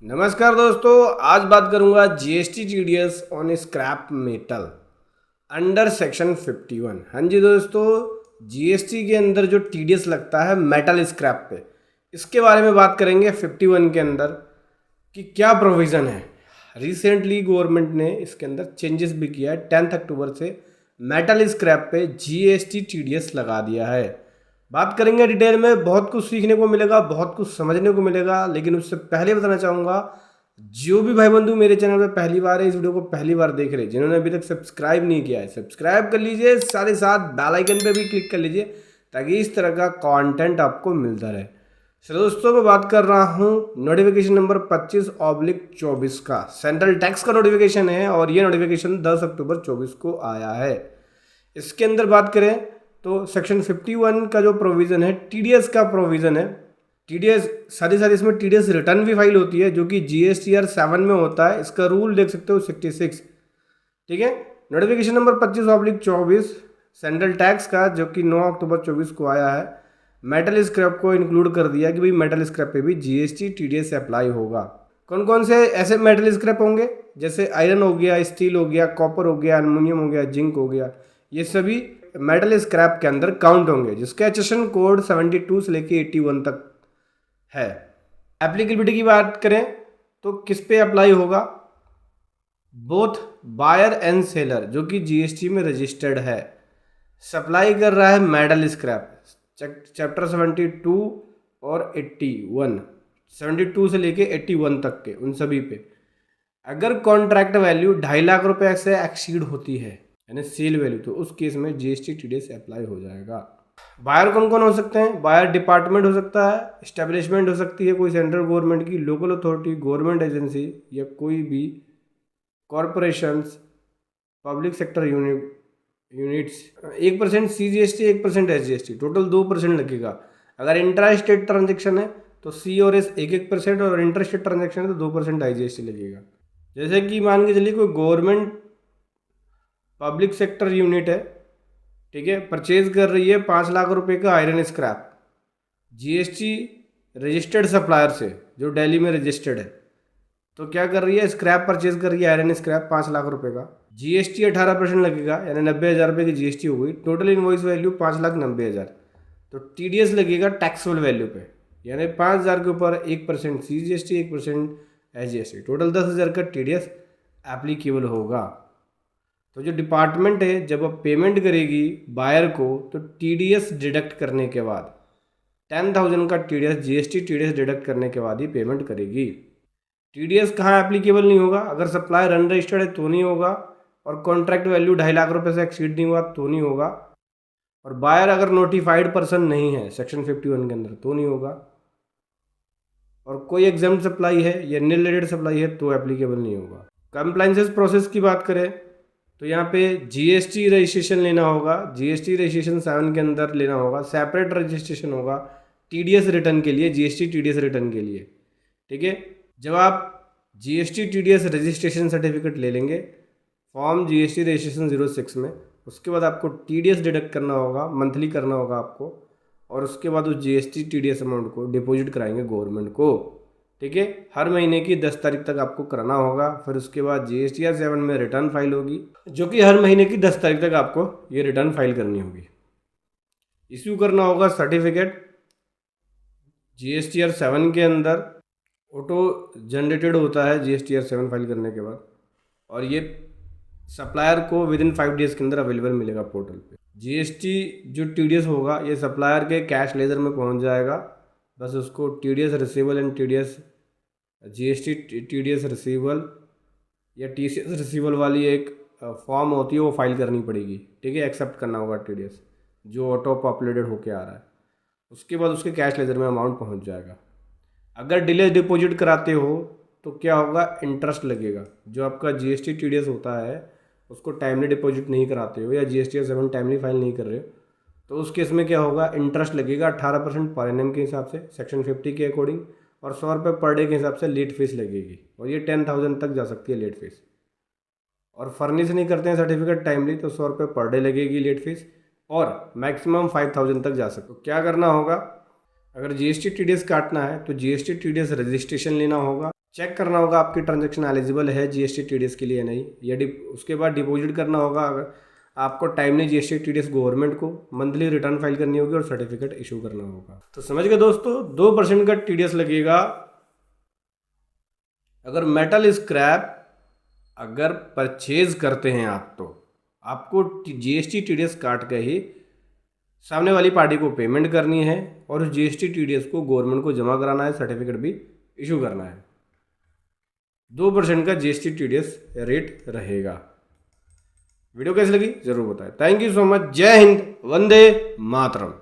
नमस्कार दोस्तों, आज बात करूंगा GST TDS on scrap metal under section 51। हाँ जी दोस्तों, जीएसटी के अंदर जो टीडीएस लगता है मेटल स्क्रैप पे, इसके बारे में बात करेंगे 51 के अंदर कि क्या प्रोविज़न है। रिसेंटली गवर्नमेंट ने इसके अंदर चेंजेस भी किया है। 10 अक्टूबर से मेटल स्क्रैप पे जीएसटी टीडीएस लगा दिया है। बात करेंगे डिटेल में, बहुत कुछ सीखने को मिलेगा, बहुत कुछ समझने को मिलेगा। लेकिन उससे पहले बताना चाहूँगा, जो भी भाई बंधु मेरे चैनल पे पहली बार है, इस वीडियो को पहली बार देख रहे हैं, जिन्होंने अभी तक सब्सक्राइब नहीं किया है सब्सक्राइब कर लीजिए, साथ ही साथ बेल आइकन पे भी क्लिक कर लीजिए ताकि इस तरह का कंटेंट आपको मिलता रहे। चलो दोस्तों, मैं बात कर रहा हूँ नोटिफिकेशन नंबर 25/24 का। सेंट्रल टैक्स का नोटिफिकेशन है और ये नोटिफिकेशन 10 अक्टूबर 24 को आया है। इसके अंदर बात करें तो सेक्शन 51 का जो प्रोविज़न है, टीडीएस का प्रोविज़न है। टीडीएस साथ ही साथ इसमें टीडीएस रिटर्न भी फाइल होती है, जो कि जीएसटीआर 7 में होता है। इसका रूल देख सकते हो 66। ठीक है, नोटिफिकेशन नंबर 25/24 सेंट्रल टैक्स का, जो कि 9 अक्टूबर 24 को आया है। मेटल स्क्रैप को इंक्लूड कर दिया कि भाई मेटल स्क्रैप पे भी जीएसटी टीडीएस अप्लाई होगा। कौन कौन से ऐसे मेटल स्क्रैप होंगे, जैसे आयरन हो गया, स्टील हो गया, कॉपर हो गया, एल्युमिनियम हो गया, जिंक हो गया, ये सभी मेटल स्क्रैप के अंदर काउंट होंगे, जिसका एचएसएन कोड 72 से लेके 81 तक है। एप्लीकेबिलिटी की बात करें तो किस पे अप्लाई होगा, बोथ बायर एंड सेलर, जो कि जीएसटी में रजिस्टर्ड है, सप्लाई कर रहा है मेटल स्क्रैप। चैप्टर 72 और 81, 72 से लेके 81 तक के, उन सभी पे अगर कॉन्ट्रैक्ट वैल्यू 2.5 लाख रुपए से एक्सीड होती है, यानी सेल वैल्यू, तो उस केस में जीएसटी टीडीएस अप्लाई हो जाएगा। बायर कौन कौन हो सकते हैं? बायर डिपार्टमेंट हो सकता है, एस्टेब्लिशमेंट हो सकती है कोई सेंट्रल गवर्नमेंट की, लोकल अथॉरिटी, गवर्नमेंट एजेंसी, या कोई भी corporations, public sector units. 1% CGST, 1% SGST, total 2% लगेगा। अगर इंट्रा स्टेट ट्रांजेक्शन है तो C और S 1% और इंटर स्टेट ट्रांजेक्शन है तो 2% IGST लगेगा। जैसे कि मान के चलिए कोई गवर्नमेंट पब्लिक सेक्टर यूनिट है, ठीक है, परचेज कर रही है 5 लाख रुपए का iron scrap, GST registered supplier से जो दिल्ली में रजिस्टर्ड है, तो क्या कर रही है, स्क्रैप परचेज कर रही है, आयरन स्क्रैप 5 लाख रुपए का। जीएसटी 18% लगेगा, यानी 90,000 रुपये की जीएसटी हो गई। टोटल इनवॉइस वैल्यू 5,90,000, तो टीडीएस लगेगा टैक्सेबल वैल्यू पे, यानी 5,000 के ऊपर 1% CGST, 1% SGST, टोटल 10,000 का टीडीएस एप्लीकेबल होगा। तो जो डिपार्टमेंट है जब अब पेमेंट करेगी बायर को, तो टीडीएस डिडक्ट करने के बाद 10,000 का टीडीएस, जीएसटी टीडीएस डिडक्ट करने के बाद ही पेमेंट करेगी। टीडीएस कहाँ एप्लीकेबल नहीं होगा, अगर सप्लायर अनरजिस्टर्ड है तो नहीं होगा, और कॉन्ट्रैक्ट वैल्यू 2.5 लाख रुपए से एक्सीड नहीं हुआ तो नहीं होगा, और बायर अगर नोटिफाइड पर्सन नहीं है सेक्शन 51 के अंदर तो नहीं होगा, और कोई एग्जाम्प्ट सप्लाई है या नील रेटेड सप्लाई है तो एप्लीकेबल नहीं होगा। कंप्लाइंसेस प्रोसेस की बात करें तो यहाँ पे जीएसटी रजिस्ट्रेशन लेना होगा, जीएसटी रजिस्ट्रेशन 7 के अंदर लेना होगा, सेपरेट रजिस्ट्रेशन होगा टीडीएस रिटर्न के लिए, जीएसटी टीडीएस रिटर्न के लिए। ठीक है, जब आप जीएसटी टीडीएस रजिस्ट्रेशन सर्टिफिकेट ले लेंगे फॉर्म जीएसटी रजिस्ट्रेशन 06 में, उसके बाद आपको टीडीएस डिडक्ट करना होगा, मंथली करना होगा आपको, और उसके बाद उस जीएसटी टीडीएस अमाउंट को डिपॉजिट कराएंगे गवर्नमेंट को। ठीक है, हर महीने की 10 तारीख तक आपको कराना होगा। फिर उसके बाद जीएसटीआर 7 में रिटर्न फाइल होगी, जो कि हर महीने की 10 तारीख तक आपको ये रिटर्न फाइल करनी होगी। इश्यू करना होगा सर्टिफिकेट जीएसटीआर 7 के अंदर, ऑटो जनरेटेड होता है जीएसटीआर 7 फाइल करने के बाद, और ये सप्लायर को विदिन 5 डेज़ के अंदर अवेलेबल मिलेगा पोर्टल पे। जीएसटी जो टीडीएस होगा ये सप्लायर के कैश लेजर में पहुंच जाएगा, बस उसको TDS रिसीवल and TDS GST TDS रिसीवल या टीसीएस रिसीवल वाली एक फॉर्म होती है, वो फाइल करनी पड़ेगी। ठीक है, एक्सेप्ट करना होगा टीडीएस जो ऑटो पॉपुलेटेड होके आ रहा है। उसके बाद उसके कैश लेजर में अमाउंट पहुंच जाएगा। अगर डिले डिपॉजिट कराते हो तो क्या होगा, इंटरेस्ट लगेगा। जो आपका जीएसटी टीडीएस होता है उसको टाइमली डिपॉजिट नहीं कराते हो, या जीएसटी 7 टाइमली फाइल नहीं कर रहे हो, तो उस केस में क्या होगा, इंटरेस्ट लगेगा 18% पर एनम के हिसाब से सेक्शन 50 के अकॉर्डिंग, और 100 रुपये पर डे के हिसाब से लेट फीस लगेगी, और ये 10,000 तक जा सकती है लेट फीस। और फर्निश नहीं करते हैं सर्टिफिकेट टाइमली तो 100 रुपये पर डे लगेगी लेट फीस, और मैक्सिमम 5,000 तक जा सकते। तो क्या करना होगा, अगर जीएसटी टीडीएस काटना है तो जीएसटी टीडीएस रजिस्ट्रेशन लेना होगा, चेक करना होगा आपकी ट्रांजैक्शन एलिजिबल है जीएसटी टीडीएस के लिए या नहीं, या उसके बाद डिपॉजिट करना होगा। अगर आपको टाइमली जीएसटी टीडीएस गवर्नमेंट को मंथली रिटर्न फाइल करनी होगी और सर्टिफिकेट इशू करना होगा। तो समझ गए दोस्तों, 2% का टीडीएस लगेगा अगर मेटल स्क्रैप अगर परचेज करते हैं आप, तो आपको जीएसटी टीडीएस काट के ही सामने वाली पार्टी को पेमेंट करनी है और उस जीएसटी टीडीएस को गवर्नमेंट को जमा कराना है, सर्टिफिकेट भी इशू करना है। 2% का जीएसटी टीडीएस रेट रहेगा। वीडियो कैसी लगी जरूर बताएं। Thank you so much. जय हिंद, वंदे मातरम।